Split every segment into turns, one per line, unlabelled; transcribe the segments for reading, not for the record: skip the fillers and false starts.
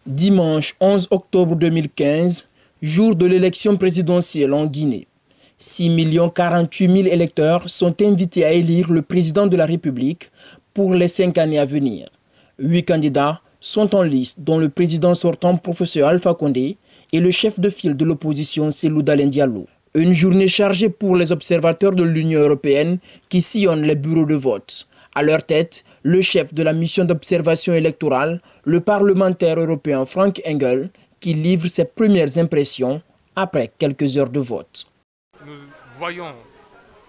Dimanche 11 octobre 2015, jour de l'élection présidentielle en Guinée. 6 048 000 électeurs sont invités à élire le président de la République pour les 5 années à venir. 8 candidats sont en liste, dont le président sortant professeur Alpha Condé et le chef de file de l'opposition Cellou Dalein Diallo. Une journée chargée pour les observateurs de l'Union européenne qui sillonnent les bureaux de vote. À leur tête, le chef de la mission d'observation électorale, le parlementaire européen Frank Engel, qui livre ses premières impressions après quelques heures de vote.
Nous voyons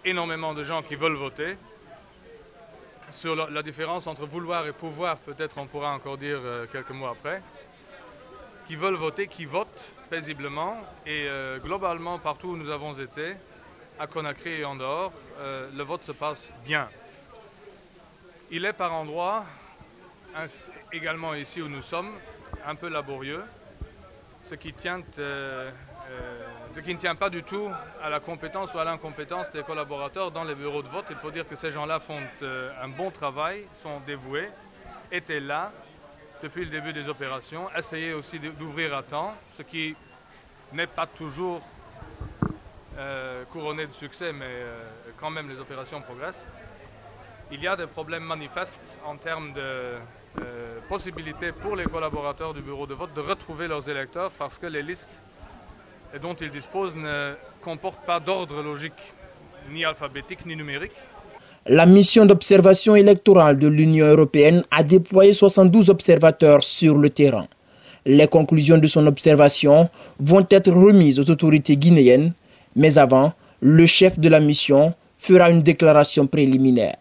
énormément de gens qui veulent voter. Sur la différence entre vouloir et pouvoir, peut-être on pourra encore dire quelques mots après. Qui veulent voter, qui votent paisiblement. Et globalement, partout où nous avons été, à Conakry et en dehors, le vote se passe bien. Il est par endroits, également ici où nous sommes, un peu laborieux, ce qui ne tient pas du tout à la compétence ou à l'incompétence des collaborateurs dans les bureaux de vote. Il faut dire que ces gens-là font un bon travail, sont dévoués, étaient là depuis le début des opérations, essayaient aussi d'ouvrir à temps, ce qui n'est pas toujours couronné de succès, mais quand même les opérations progressent. Il y a des problèmes manifestes en termes de possibilités pour les collaborateurs du bureau de vote de retrouver leurs électeurs parce que les listes dont ils disposent ne comportent pas d'ordre logique, ni alphabétique, ni numérique.
La mission d'observation électorale de l'Union européenne a déployé 72 observateurs sur le terrain. Les conclusions de son observation vont être remises aux autorités guinéennes, mais avant, le chef de la mission fera une déclaration préliminaire.